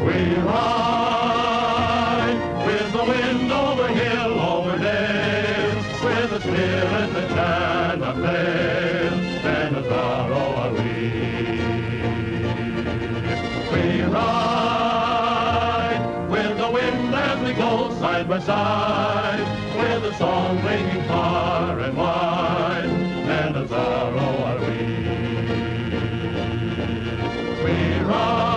We ride with the wind over hill, over dale, with the spirit that cannot fail, and a Zorro are we. We ride with the wind as we go side by side, with a song ringing far and wide, and a Zorro are we. We ride.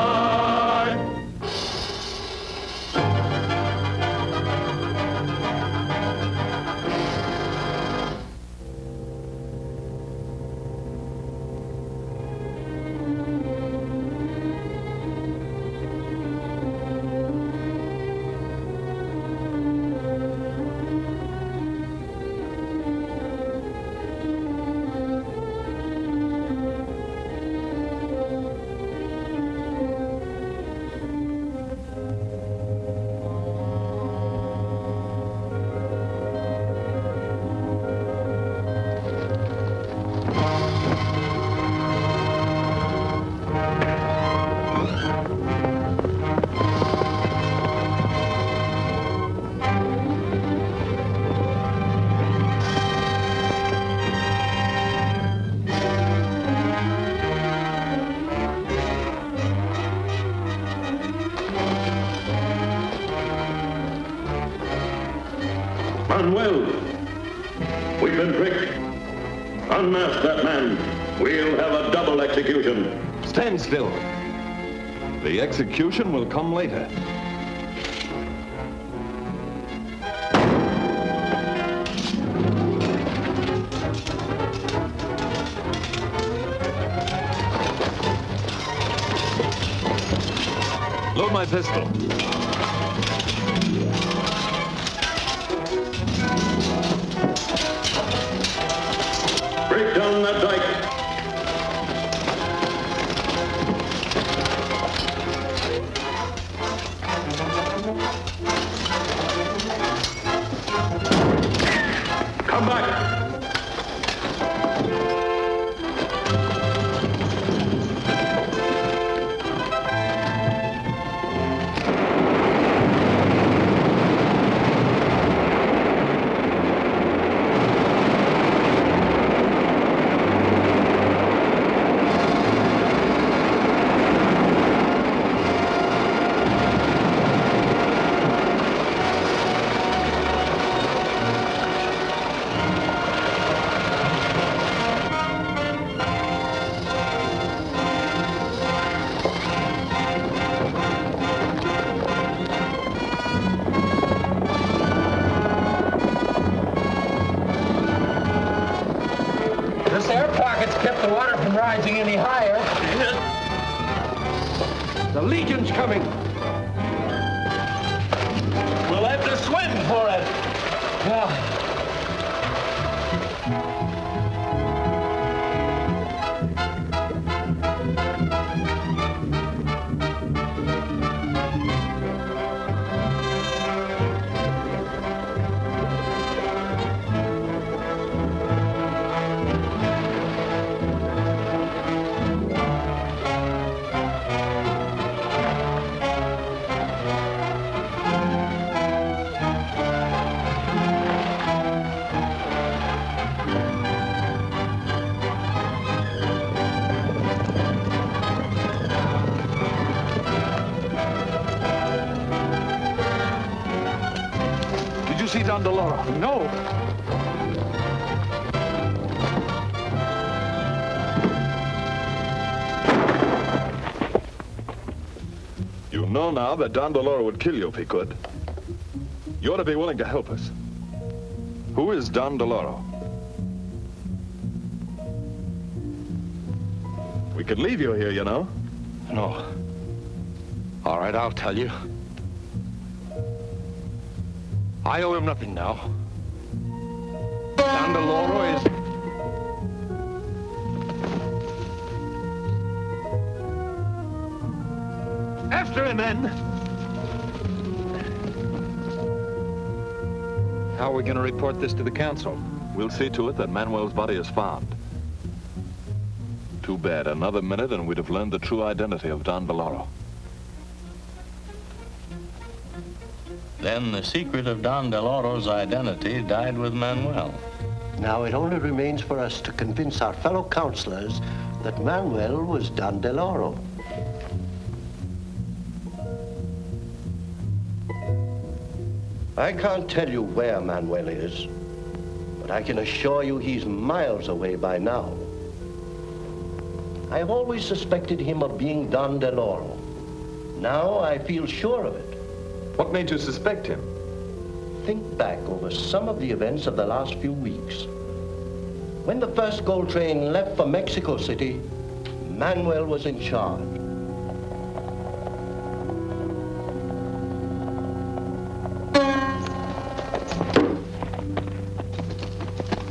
Manuel, we've been tricked. Unmask that man. We'll have a double execution. Stand still. The execution will come later. Load my pistol. Break down that dike. Come back. This air pocket's kept the water from rising any higher. The Legion's coming. We'll have to swim for it. Yeah. Did you see Don del Oro? No. You know now that Don del Oro would kill you if he could. You ought to be willing to help us. Who is Don del Oro? We could leave you here, you know. No. All right, I'll tell you. I owe him nothing now. Don del Oro is... After him, men! How are we going to report this to the council? We'll see to it that Manuel's body is found. Too bad. Another minute and we'd have learned the true identity of Don del Oro. Then the secret of Don del Oro's identity died with Manuel. Now it only remains for us to convince our fellow councilors that Manuel was Don del Oro. I can't tell you where Manuel is, but I can assure you he's miles away by now. I've always suspected him of being Don del Oro. Now I feel sure of it. What made you suspect him? Think back over some of the events of the last few weeks. When the first gold train left for Mexico City, Manuel was in charge.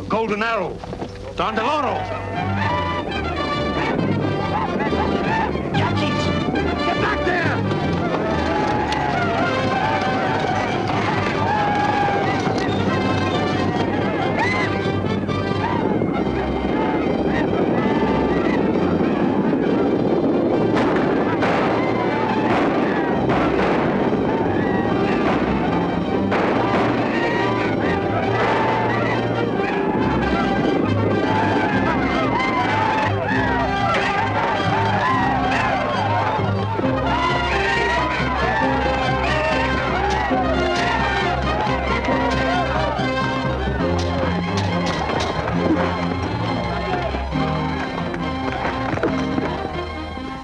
Golden Arrow. Don del Oro. Yaqui! Get back there!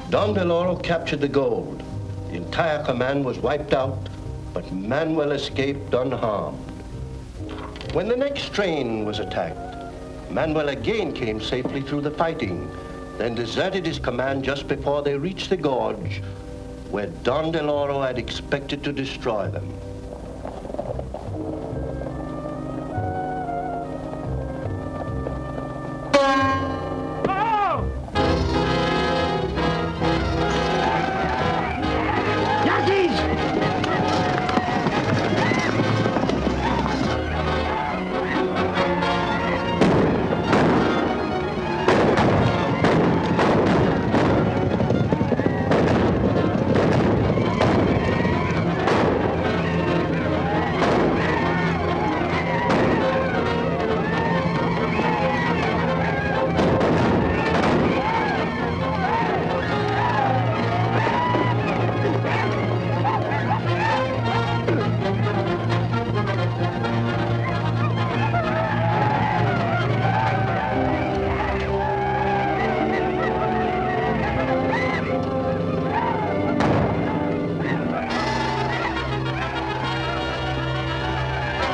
Don del Oro captured the gold. The entire command was wiped out, but Manuel escaped unharmed. When the next train was attacked, Manuel again came safely through the fighting, then deserted his command just before they reached the gorge, where Don del Oro had expected to destroy them.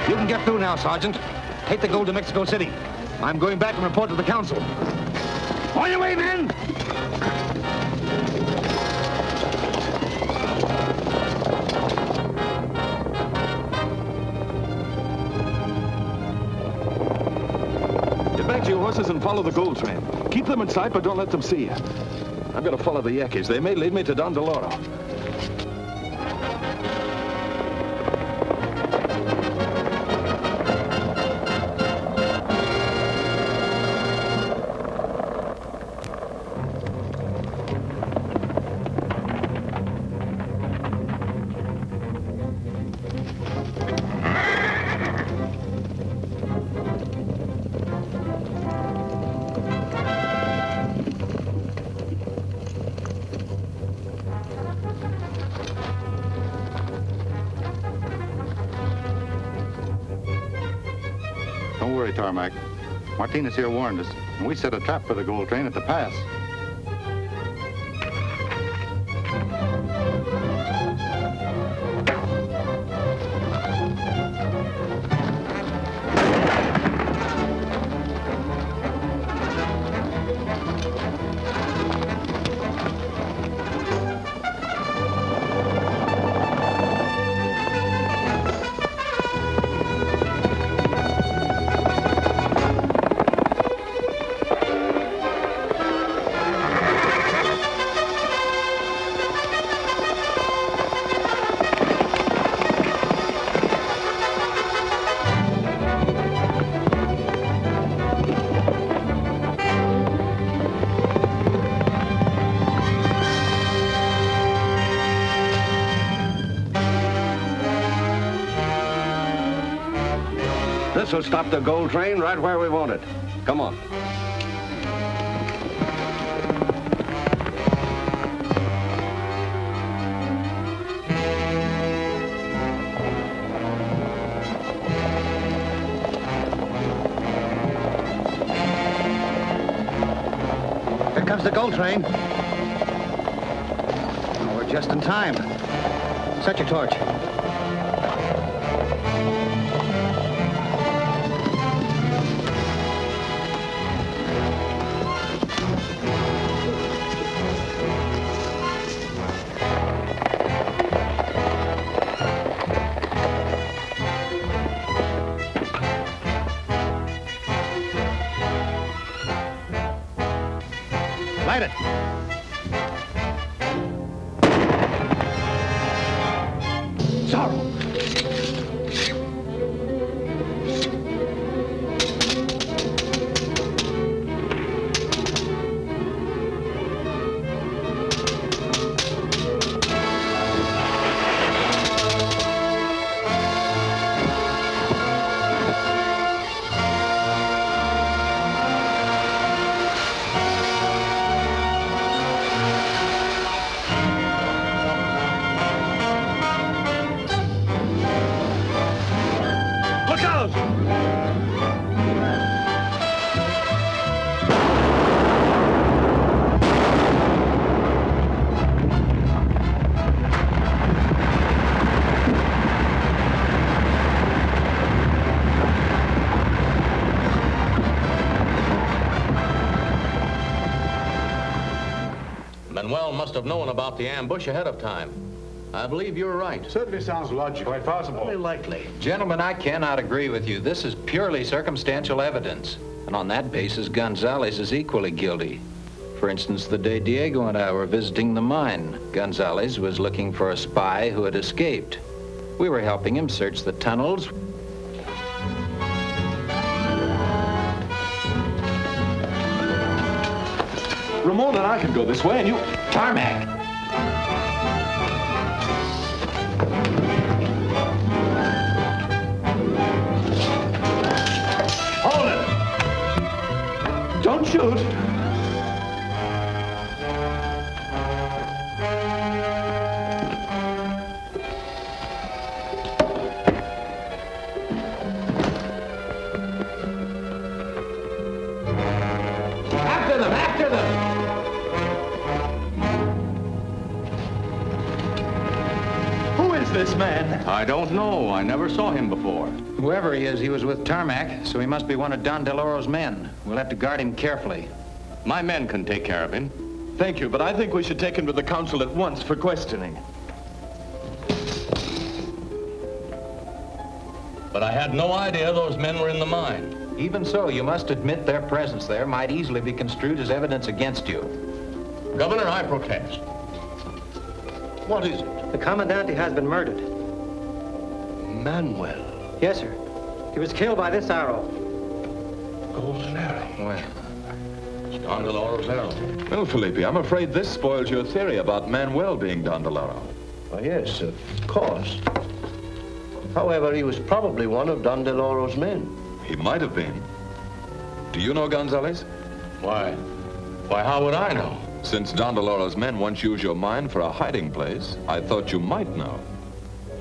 You can get through now, Sergeant. Take the gold to Mexico City. I'm going back and report to the council. On your way, men! Get back to your horses and follow the gold train. Keep them in sight, but don't let them see you. I'm going to follow the Yaquis. They may lead me to Don del Oro. Don't worry, Tarmac. Martinez here warned us, and we set a trap for the gold train at the pass. This will stop the gold train right where we want it. Come on. Here comes the gold train. Oh, we're just in time. Set your torch. Light it. Zorro! Manuel must have known about the ambush ahead of time. I believe you're right. Certainly sounds logical. Quite possible. Very likely. Gentlemen, I cannot agree with you. This is purely circumstantial evidence. And on that basis, Gonzalez is equally guilty. For instance, the day Diego and I were visiting the mine, Gonzalez was looking for a spy who had escaped. We were helping him search the tunnels. Ramon and I can go this way, and you... Tarmac! Hold it! Don't shoot! After them! After them! This man? I don't know. I never saw him before. Whoever he is, he was with Tarmac, so he must be one of Don del Oro's men. We'll have to guard him carefully. My men can take care of him. Thank you, but I think we should take him to the council at once for questioning. But I had no idea those men were in the mine. Even so, you must admit their presence there might easily be construed as evidence against you. Governor, I protest. What is it? The Commandante has been murdered. Manuel. Yes, sir. He was killed by this arrow. Golden arrow. Well, It's Don del Oro's arrow. Well, Felipe, I'm afraid this spoils your theory about Manuel being Don del Oro. Oh, yes, of course. However, he was probably one of Don del Oro's men. He might have been. Do you know Gonzalez? Why? Why, how would I know? Since Don del Oro's men once used your mine for a hiding place, I thought you might know.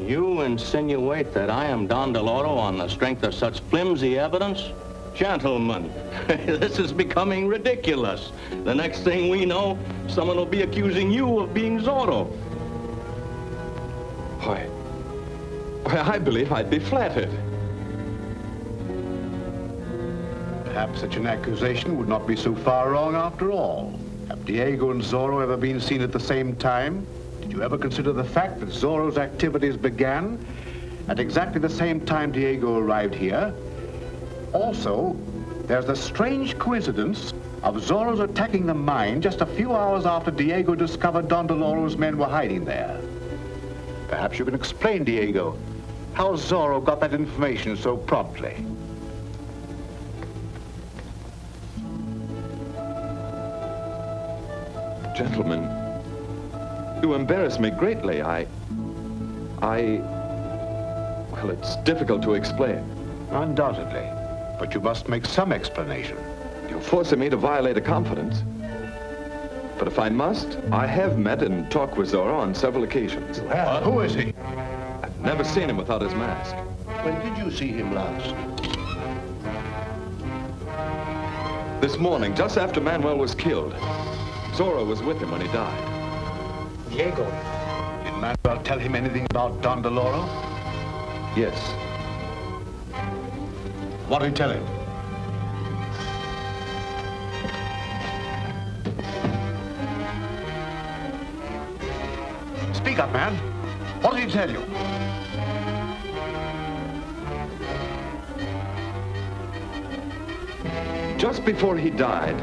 You insinuate that I am Don del Oro on the strength of such flimsy evidence? Gentlemen, this is becoming ridiculous. The next thing we know, someone will be accusing you of being Zorro. Why, I believe I'd be flattered. Perhaps such an accusation would not be so far wrong after all. Have Diego and Zorro ever been seen at the same time? Did you ever consider the fact that Zorro's activities began at exactly the same time Diego arrived here? Also, there's the strange coincidence of Zorro's attacking the mine just a few hours after Diego discovered Don del Oro's men were hiding there. Perhaps you can explain, Diego, how Zorro got that information so promptly. Gentlemen, you embarrass me greatly. Well, it's difficult to explain. Undoubtedly. But you must make some explanation. You're forcing me to violate a confidence. But if I must, I have met and talked with Zorro on several occasions. You have? Who is he? I've never seen him without his mask. When did you see him last? This morning, just after Manuel was killed. Zorro was with him when he died. Diego. Did Manuel tell him anything about Don del Oro? Yes. What did he tell him? Speak up, man. What did he tell you? Just before he died,